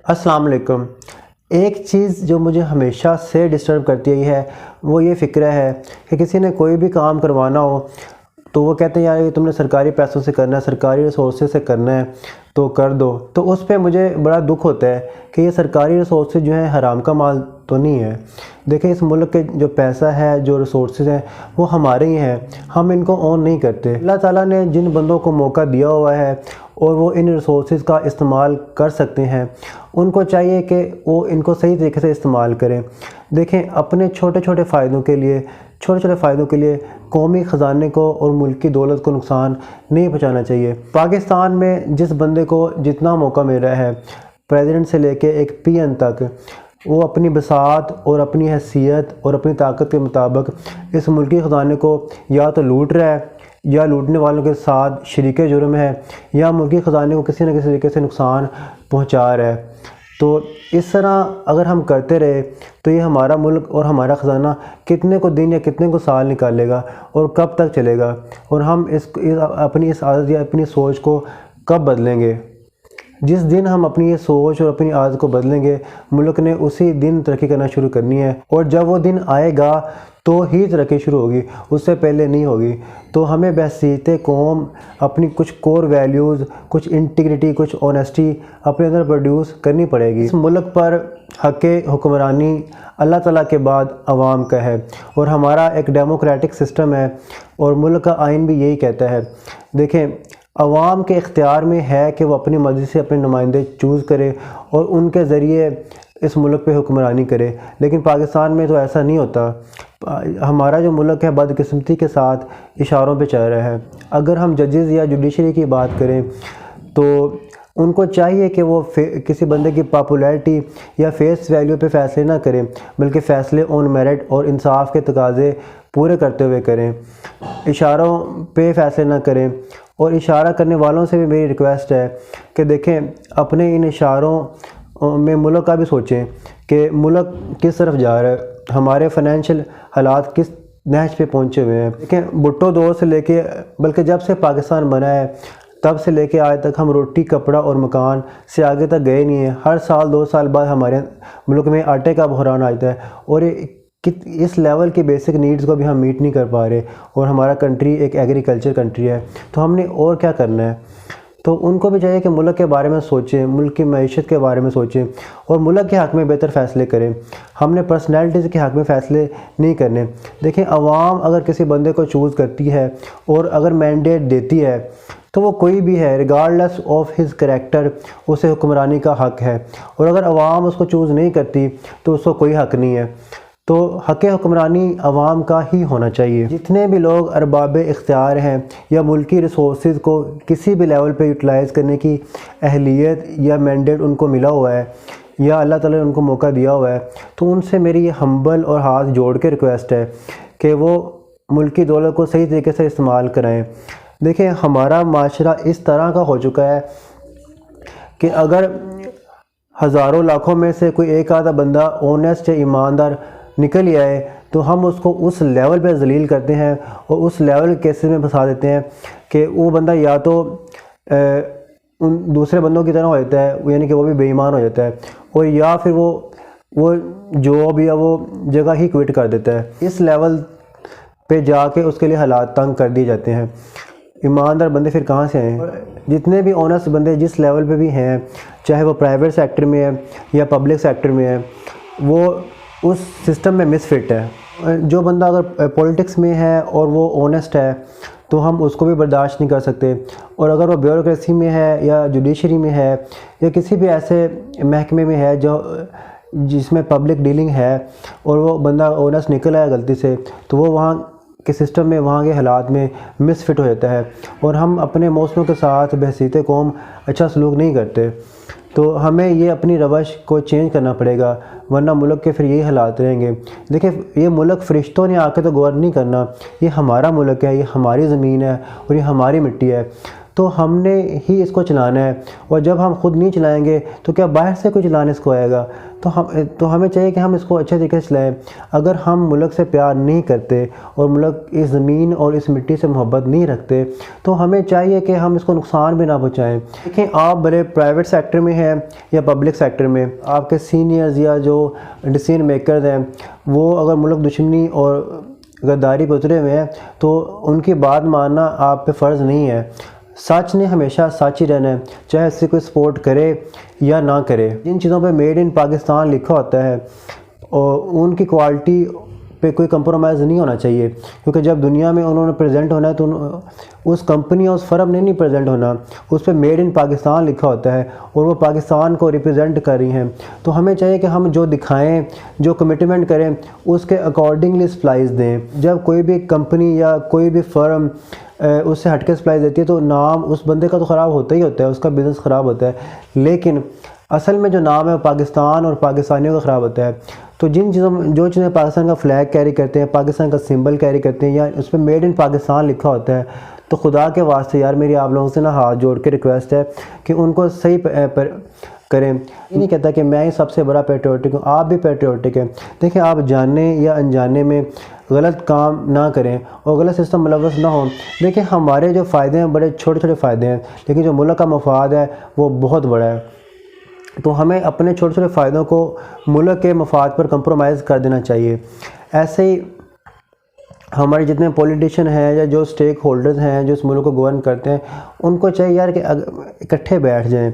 السلام علیکم۔ ایک چیز جو مجھے ہمیشہ سے ڈسٹرب کرتی ہے وہ یہ فکرہ ہے کہ کسی نے کوئی بھی کام کروانا ہو تو وہ کہتے ہیں یار یہ تم نے سرکاری پیسوں سے کرنا ہے، سرکاری ریسورسز سے کرنا ہے تو کر دو۔ تو اس پہ مجھے بڑا دکھ ہوتا ہے کہ یہ سرکاری ریسورسز جو ہیں حرام کا مال تو نہیں ہے۔ دیکھیں اس ملک کے جو پیسہ ہے، جو ریسورسز ہیں وہ ہمارے ہی ہیں، ہم ان کو اون نہیں کرتے۔ اللہ تعالیٰ نے جن بندوں کو موقع دیا ہوا ہے اور وہ ان ریسورسز کا استعمال کر سکتے ہیں، ان کو چاہیے کہ وہ ان کو صحیح طریقے سے استعمال کریں۔ دیکھیں اپنے چھوٹے چھوٹے فائدوں کے لیے قومی خزانے کو اور ملک کی دولت کو نقصان نہیں پہنچانا چاہیے۔ پاکستان میں جس بندے کو جتنا موقع مل رہا ہے، پریزیڈنٹ سے لے کے ایک پی این تک، وہ اپنی بساط اور اپنی حیثیت اور اپنی طاقت کے مطابق اس ملکی خزانے کو یا تو لوٹ رہا ہے یا لوٹنے والوں کے ساتھ شریک جرم ہے، یا ملکی خزانے کو کسی نہ کسی طریقے سے نقصان پہنچا رہا ہے۔ تو اس طرح اگر ہم کرتے رہے تو یہ ہمارا ملک اور ہمارا خزانہ کتنے کو دن یا کتنے کو سال نکالے گا اور کب تک چلے گا، اور ہم اپنی اس عادت یا اپنی سوچ کو کب بدلیں گے؟ جس دن ہم اپنی یہ سوچ اور اپنی عادت کو بدلیں گے، ملک نے اسی دن ترقی کرنا شروع کرنی ہے، اور جب وہ دن آئے گا تو ہی ترقی شروع ہوگی، اس سے پہلے نہیں ہوگی۔ تو ہمیں بحیثیت قوم اپنی کچھ کور ویلیوز، کچھ انٹیگریٹی، کچھ آنیسٹی اپنے اندر پروڈیوس کرنی پڑے گی۔ اس ملک پر حق حکمرانی اللہ تعالیٰ کے بعد عوام کا ہے، اور ہمارا ایک ڈیموکریٹک سسٹم ہے، اور ملک کا آئین بھی یہی کہتا ہے۔ دیکھیں عوام کے اختیار میں ہے کہ وہ اپنی مرضی سے اپنے نمائندے چوز کرے اور ان کے ذریعے اس ملک پہ حکمرانی کرے، لیکن پاکستان میں تو ایسا نہیں ہوتا۔ ہمارا جو ملک ہے بدقسمتی کے ساتھ اشاروں پہ چل رہا ہے۔ اگر ہم ججز یا جوڈیشری کی بات کریں تو ان کو چاہیے کہ وہ کسی بندے کی پاپولیرٹی یا فیس ویلیو پہ فیصلے نہ کریں، بلکہ فیصلے آن میرٹ اور انصاف کے تقاضے پورے کرتے ہوئے کریں، اشاروں پہ فیصلے نہ کریں۔ اور اشارہ کرنے والوں سے بھی میری ریکویسٹ ہے کہ دیکھیں اپنے ان اشاروں میں ملک کا بھی سوچیں کہ ملک کس طرف جا رہا ہے، ہمارے فائنینشیل حالات کس نہج پہ پہنچے ہوئے ہیں۔ دیکھیں بھٹو دور سے لے کے، بلکہ جب سے پاکستان بنا ہے تب سے لے کے آج تک ہم روٹی، کپڑا اور مکان سے آگے تک گئے نہیں ہیں۔ ہر سال 2 سال بعد ہمارے ملک میں آٹے کا بحران آتا ہے، اور اس لیول کی بیسک نیڈز کو بھی ہم میٹ نہیں کر پا رہے، اور ہمارا کنٹری ایک ایگریکلچر کنٹری ہے، تو ہم نے اور کیا کرنا ہے؟ تو ان کو بھی چاہیے کہ ملک کے بارے میں سوچیں، ملک کی معیشت کے بارے میں سوچیں، اور ملک کے حق میں بہتر فیصلے کریں۔ ہم نے پرسنالٹیز کے حق میں فیصلے نہیں کرنے۔ دیکھیں عوام اگر کسی بندے کو چوز کرتی ہے اور اگر مینڈیٹ دیتی ہے تو وہ کوئی بھی ہے، ریگارڈلیس آف ہز کریکٹر، اسے حکمرانی کا حق ہے، اور اگر عوام اس کو چوز نہیں کرتی تو اس کو کوئی حق نہیں ہے۔ تو حق حکمرانی عوام کا ہی ہونا چاہیے۔ جتنے بھی لوگ ارباب اختیار ہیں یا ملکی ریسورسز کو کسی بھی لیول پہ یوٹیلائز کرنے کی اہلیت یا مینڈیٹ ان کو ملا ہوا ہے، یا اللہ تعالیٰ نے ان کو موقع دیا ہوا ہے، تو ان سے میری یہ ہمبل اور ہاتھ جوڑ کے ریکویسٹ ہے کہ وہ ملکی دولت کو صحیح طریقے سے استعمال کرائیں۔ دیکھیں ہمارا معاشرہ اس طرح کا ہو چکا ہے کہ اگر ہزاروں لاکھوں میں سے کوئی ایک آدھا بندہ آنیسٹ یا ایماندار نکل ہی آئے تو ہم اس کو اس لیول پہ ذلیل کرتے ہیں اور اس لیول کے کیسز میں پھنسا دیتے ہیں کہ وہ بندہ یا تو ان دوسرے بندوں کی طرح ہو جاتا ہے، یعنی کہ وہ بھی بے ایمان ہو جاتا ہے، اور یا پھر وہ جاب یا وہ جگہ ہی کوئٹ کر دیتا ہے۔ اس لیول پہ جا کے اس کے لیے حالات تنگ کر دیے جاتے ہیں۔ ایماندار بندے پھر کہاں سے آئیں؟ جتنے بھی آنیسٹ بندے جس لیول پہ بھی ہیں، چاہے وہ پرائیویٹ سیکٹر میں ہے یا پبلک سیکٹر میں ہے، وہ اس سسٹم میں مس فٹ ہے۔ جو بندہ اگر پولیٹکس میں ہے اور وہ آنیسٹ ہے تو ہم اس کو بھی برداشت نہیں کر سکتے، اور اگر وہ بیوروکریسی میں ہے یا جوڈیشری میں ہے یا کسی بھی ایسے محکمے میں ہے جس میں پبلک ڈیلنگ ہے، اور وہ بندہ آنیسٹ نکل آیا غلطی سے، تو وہ وہاں کے سسٹم میں، وہاں کے حالات میں مس فٹ ہو جاتا ہے، اور ہم اپنے موسموں کے ساتھ بحیثیت قوم اچھا سلوک نہیں کرتے۔ تو ہمیں یہ اپنی روش کو چینج کرنا پڑے گا، ورنہ ملک کے پھر یہی حالات رہیں گے۔ دیکھیں یہ ملک فرشتوں نے آ کے تو گورن نہیں کرنا، یہ ہمارا ملک ہے، یہ ہماری زمین ہے اور یہ ہماری مٹی ہے۔ تو ہم نے ہی اس کو چلانا ہے، اور جب ہم خود نہیں چلائیں گے تو کیا باہر سے کوئی چلانے اس کو آئے گا؟ تو ہمیں چاہیے کہ ہم اس کو اچھے طریقے سے چلائیں۔ اگر ہم ملک سے پیار نہیں کرتے اور ملک اس زمین اور اس مٹی سے محبت نہیں رکھتے تو ہمیں چاہیے کہ ہم اس کو نقصان بھی نہ پہنچائیں۔ دیکھیں، آپ بھلے پرائیویٹ سیکٹر میں ہیں یا پبلک سیکٹر میں، آپ کے سینئرز یا جو ڈیسیژن میکرز ہیں وہ اگر ملک دشمنی اور غداری پہ اترے ہوئے ہیں تو ان کی بات ماننا آپ پہ فرض نہیں ہے۔ سچ نے ہمیشہ سچ ہی رہنا ہے، چاہے اس سے کوئی سپورٹ کرے یا نہ کرے۔ جن چیزوں پہ میڈ ان پاکستان لکھا ہوتا ہے اور ان کی کوالٹی پہ کوئی کمپرومائز نہیں ہونا چاہیے، کیونکہ جب دنیا میں انہوں نے پریزنٹ ہونا ہے تو اس کمپنی اور اس فرم نے نہیں پریزنٹ ہونا، اس پہ میڈ ان پاکستان لکھا ہوتا ہے اور وہ پاکستان کو ریپرزینٹ کر رہی ہیں۔ تو ہمیں چاہیے کہ ہم جو دکھائیں، جو کمٹمنٹ کریں، اس کے اکارڈنگلی سپلائز دیں۔ جب کوئی بھی کمپنی یا کوئی بھی فرم اس سے ہٹ کے سپلائز دیتی ہے تو نام اس بندے کا تو خراب ہوتا ہی ہوتا ہے، اس کا بزنس خراب ہوتا ہے، لیکن اصل میں جو نام ہے وہ پاکستان اور پاکستانیوں کا خراب ہوتا ہے۔ تو جو چیزیں پاکستان کا فلیگ کیری کرتے ہیں، پاکستان کا سمبل کیری کرتے ہیں، یا اس پہ میڈ ان پاکستان لکھا ہوتا ہے، تو خدا کے واسطے یار میری آپ لوگوں سے ہاتھ جوڑ کے ریکویسٹ ہے کہ ان کو صحیح کریں۔ یہ نہیں کہتا کہ میں ہی سب سے بڑا پیٹریوٹک ہوں، آپ بھی پیٹریوٹک ہیں۔ دیکھیں، آپ جاننے یا انجانے میں غلط کام نہ کریں اور غلط سسٹم ملوث نہ ہوں۔ دیکھیں، ہمارے جو فائدے ہیں بڑے چھوٹے چھوٹے فائدے ہیں، لیکن جو ملک کا مفاد ہے وہ بہت بڑا ہے۔ تو ہمیں اپنے چھوٹے چھوٹے فائدوں کو ملک کے مفاد پر کمپرومائز کر دینا چاہیے۔ ایسے ہی ہمارے جتنے پولیٹیشین ہیں یا جو سٹیک ہولڈرز ہیں جو اس ملک کو گورن کرتے ہیں، ان کو چاہیے یار کہ اکٹھے بیٹھ جائیں،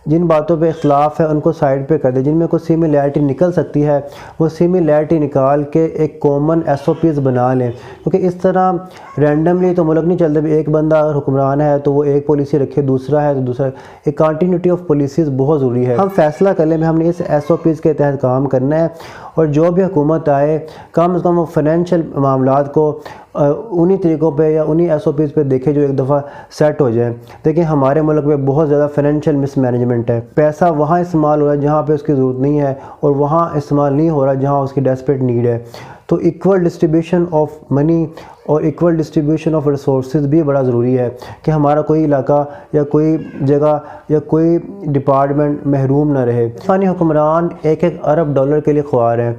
جن باتوں پہ اختلاف ہے ان کو سائڈ پہ کر دیں، جن میں کوئی سیملیرٹی نکل سکتی ہے وہ سیملیرٹی نکال کے ایک کامن SOPs بنا لیں، کیونکہ اس طرح رینڈملی تو ملک نہیں چلتا۔ بھی ایک بندہ اگر حکمران ہے تو وہ ایک پالیسی رکھے، دوسرا ہے تو دوسرا، ایک کنٹینیوٹی آف پالیسیز بہت ضروری ہے۔ ہم فیصلہ کر لیں ہم نے اس SOPs کے تحت کام کرنا ہے، اور جو بھی حکومت آئے کم از کم وہ فائنینشیل معاملات کو انہی طریقوں پہ یا انہی SOPs پہ دیکھے جو ایک دفعہ سیٹ ہو جائیں۔ دیکھیں، ہمارے ملک میں بہت زیادہ فائنینشیل مس مینجمنٹ ہے، پیسہ وہاں استعمال ہو رہا ہے جہاں پہ اس کی ضرورت نہیں ہے، اور وہاں استعمال نہیں ہو رہا جہاں اس کی ڈیسپریٹ نیڈ ہے۔ تو ایکول ڈسٹریبیوشن آف منی اور ایکول ڈسٹریبیوشن آف ریسورسز بھی بڑا ضروری ہے کہ ہمارا کوئی علاقہ یا کوئی جگہ یا کوئی ڈپارٹمنٹ محروم نہ رہے۔ پاکستانی حکمران ایک ارب ڈالر کے لیے خوار ہیں،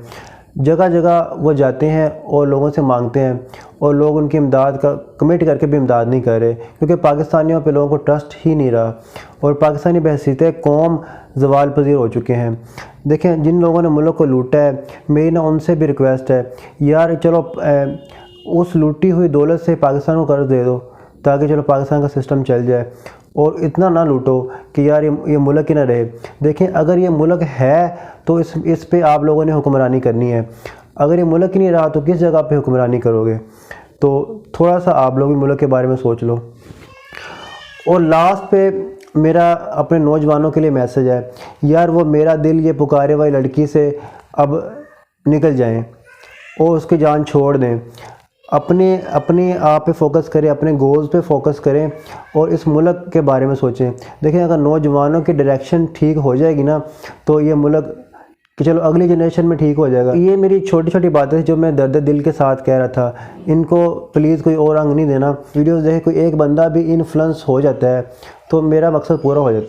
جگہ جگہ وہ جاتے ہیں اور لوگوں سے مانگتے ہیں، اور لوگ ان کی امداد کا کمٹ کر کے بھی امداد نہیں کر رہے، کیونکہ پاکستانیوں پہ لوگوں کو ٹرسٹ ہی نہیں رہا، اور پاکستانی بحیثیت قوم زوال پذیر ہو چکے ہیں۔ دیکھیں، جن لوگوں نے ملک کو لوٹا ہے، میری ان سے بھی ریکویسٹ ہے یار چلو اس لوٹی ہوئی دولت سے پاکستان کو قرض دے دو تاکہ چلو پاکستان کا سسٹم چل جائے، اور اتنا نہ لوٹو کہ یار یہ ملک ہی نہ رہے۔ دیکھیں، اگر یہ ملک ہے تو اس پہ آپ لوگوں نے حکمرانی کرنی ہے، اگر یہ ملک ہی نہیں رہا تو کس جگہ پہ حکمرانی کرو گے؟ تو تھوڑا سا آپ لوگ بھی ملک کے بارے میں سوچ لو۔ اور لاسٹ پہ میرا اپنے نوجوانوں کے لیے میسج ہے، یار وہ میرا دل یہ پکارے والی لڑکی سے اب نکل جائیں اور اس کی جان چھوڑ دیں، اپنے آپ پہ فوکس کریں، اپنے گولز پہ فوکس کریں اور اس ملک کے بارے میں سوچیں۔ دیکھیں، اگر نوجوانوں کی ڈائریکشن ٹھیک ہو جائے گی نا تو یہ ملک کہ چلو اگلی جنریشن میں ٹھیک ہو جائے گا۔ یہ میری چھوٹی چھوٹی باتیں جو میں درد دل کے ساتھ کہہ رہا تھا، ان کو پلیز کوئی اور رنگ نہیں دینا۔ ویڈیوز دیکھے کوئی ایک بندہ بھی انفلوئنس ہو جاتا ہے تو میرا مقصد پورا ہو جاتا ہے۔